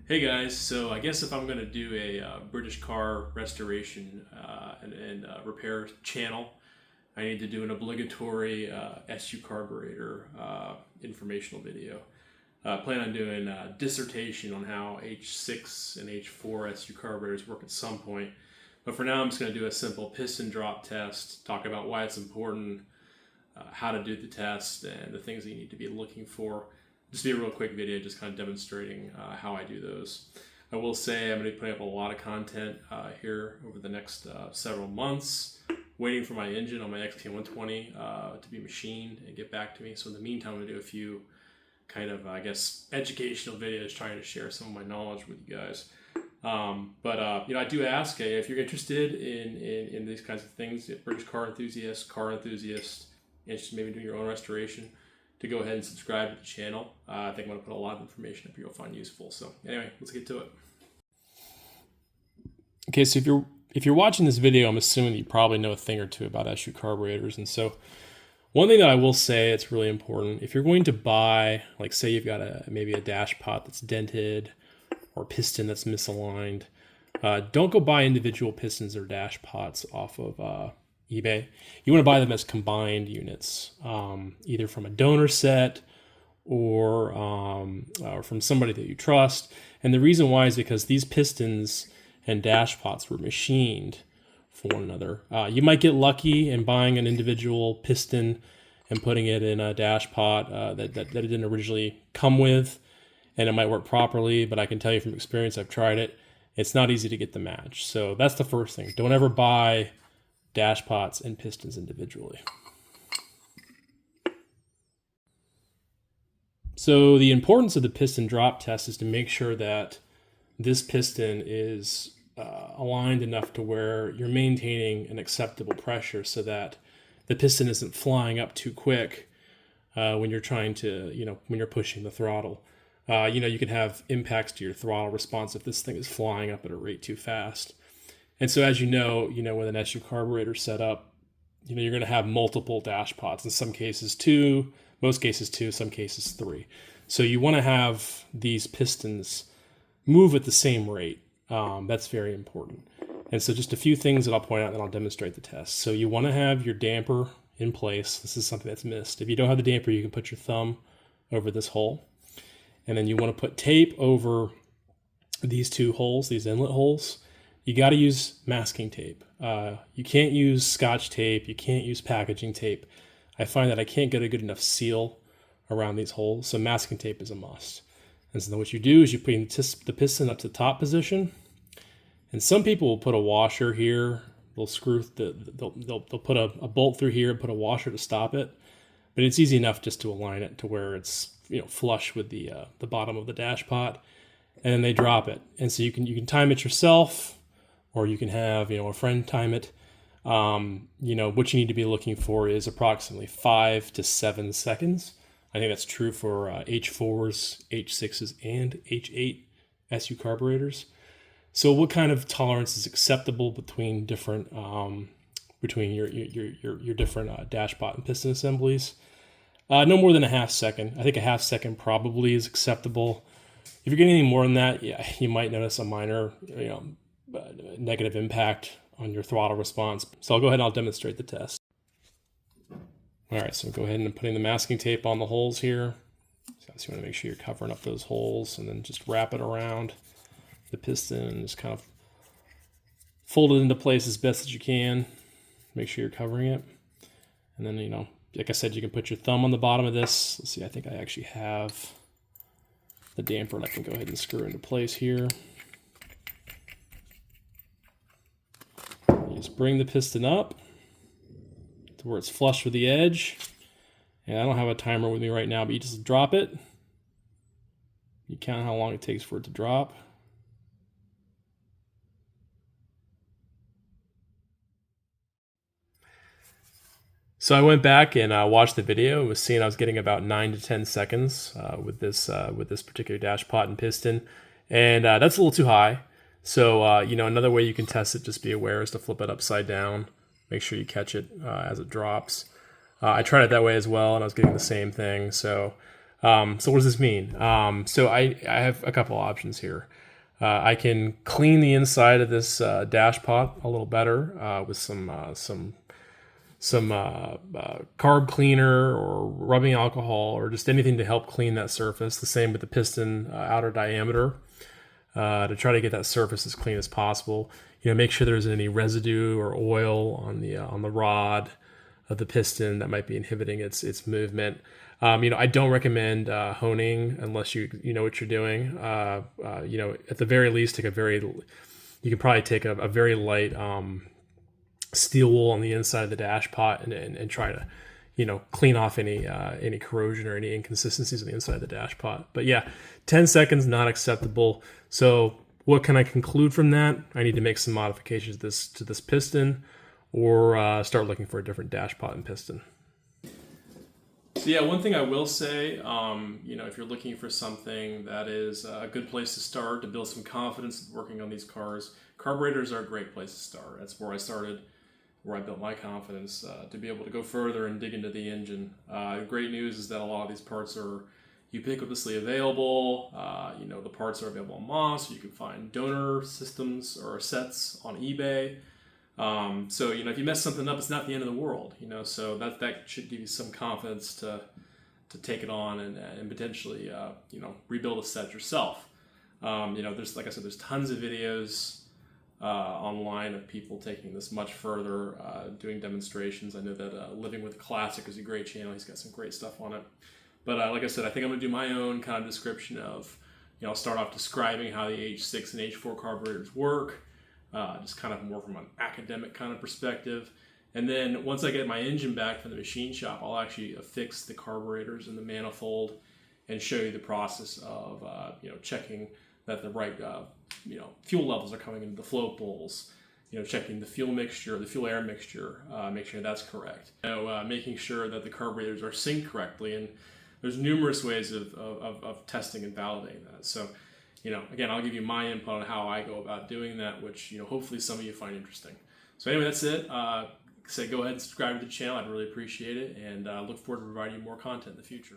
Hey guys, so I guess if I'm going to do a British car restoration and repair channel, I need to do an obligatory SU carburetor informational video. Plan on doing a dissertation on how H6 and H4 SU carburetors work at some point. But for now, I'm just going to do a simple piston drop test, talk about why it's important, how to do the test, and the things that you need to be looking for. Just be a real quick video, just kind of demonstrating how I do those. I will say I'm going to be putting up a lot of content here over the next several months, waiting for my engine on my XT120 to be machined and get back to me. So in the meantime, I'm going to do a few kind of, I guess, educational videos trying to share some of my knowledge with you guys. I do ask if you're interested in these kinds of things, if British car enthusiasts, interested maybe doing your own restoration, to go ahead and subscribe to the channel. I think I'm going to put a lot of information up here you'll find useful. So anyway, let's get to it. Okay, so if you're watching this video, I'm assuming that you probably know a thing or two about SU carburetors. And so one thing that I will say, it's really important, if you're going to buy, like say you've got maybe a dash pot that's dented or a piston that's misaligned, don't go buy individual pistons or dash pots off of eBay. You want to buy them as combined units, either from a donor set or from somebody that you trust. And the reason why is because these pistons and dash pots were machined for one another. You might get lucky in buying an individual piston and putting it in a dash pot that it didn't originally come with, and it might work properly, but I can tell you from experience, I've tried it, it's not easy to get the match. So that's the first thing. Don't ever buy dash pots and pistons individually. So the importance of the piston drop test is to make sure that this piston is aligned enough to where you're maintaining an acceptable pressure so that the piston isn't flying up too quick when you're trying to, when you're pushing the throttle. You can have impacts to your throttle response if this thing is flying up at a rate too fast. And so as you know, with an SU carburetor setup, you're going to have multiple dash pots. In some cases two, most cases two, some cases three. So you want to have these pistons move at the same rate. That's very important. And so just a few things that I'll point out and I'll demonstrate the test. So you want to have your damper in place. This is something that's missed. If you don't have the damper, you can put your thumb over this hole. And then you want to put tape over these two holes, these inlet holes. You got to use masking tape. You can't use Scotch tape. You can't use packaging tape. I find that I can't get a good enough seal around these holes, so masking tape is a must. And so then what you do is you put the piston up to the top position, and some people will put a washer here. They'll screw they'll put a bolt through here and put a washer to stop it. But it's easy enough just to align it to where it's flush with the bottom of the dash pot, and then they drop it. And so you can time it yourself, or you can have a friend time it. What you need to be looking for is approximately 5 to 7 seconds. I think that's true for H4s, H6s, and H8 SU carburetors. So what kind of tolerance is acceptable between different your different dash pot and piston assemblies? No more than a half second. I think a half second probably is acceptable. If you're getting any more than that, you might notice a minor negative impact on your throttle response. So I'll go ahead and I'll demonstrate the test. All right, so go ahead and putting the masking tape on the holes here. So you want to make sure you're covering up those holes, and then just wrap it around the piston and just kind of fold it into place as best as you can. Make sure you're covering it. And then, like I said, you can put your thumb on the bottom of this. Let's see, I think I actually have the damper, and I can go ahead and screw it into place here. You just bring the piston up to where it's flush with the edge. And I don't have a timer with me right now, but you just drop it. You count how long it takes for it to drop. So I went back and watched the video and was seeing I was getting about 9 to 10 seconds with this particular dash pot and piston. And that's a little too high. So, another way you can test it, just be aware, is to flip it upside down. Make sure you catch it as it drops. I tried it that way as well, and I was getting the same thing. So So what does this mean? So I have a couple options here. I can clean the inside of this dash pot a little better with some carb cleaner or rubbing alcohol or just anything to help clean that surface. The same with the piston outer diameter to try to get that surface as clean as possible. Make sure there isn't any residue or oil on the rod of the piston that might be inhibiting its movement. I don't recommend honing unless you know what you're doing. At the very least, you can probably take a very light steel wool on the inside of the dash pot and try to clean off any corrosion or any inconsistencies on the inside of the dash pot. But yeah, 10 seconds not acceptable. So what can I conclude from that? I need to make some modifications to this piston, or start looking for a different dash pot and piston. So yeah, one thing I will say, if you're looking for something that is a good place to start to build some confidence working on these cars, carburetors are a great place to start. That's where I started, where I built my confidence to be able to go further and dig into the engine. Great news is that a lot of these parts are ubiquitously available. The parts are available on Moss. You can find donor systems or sets on eBay. So if you mess something up, it's not the end of the world. So that should give you some confidence to take it on and potentially rebuild a set yourself. There's, like I said, there's tons of videos online of people taking this much further, doing demonstrations. I know that Living with Classic is a great channel. He's got some great stuff on it. But like I said, I think I'm going to do my own kind of description of, I'll start off describing how the H6 and H4 carburetors work, just kind of more from an academic kind of perspective. And then once I get my engine back from the machine shop, I'll actually affix the carburetors in the manifold and show you the process of, checking that the right, fuel levels are coming into the float bowls, checking the fuel mixture, the fuel air mixture, make sure that's correct. Making sure that the carburetors are synced correctly. And there's numerous ways of testing and validating that. So, again, I'll give you my input on how I go about doing that, which, hopefully some of you find interesting. So anyway, that's it. Go ahead and subscribe to the channel. I'd really appreciate it. And look forward to providing you more content in the future.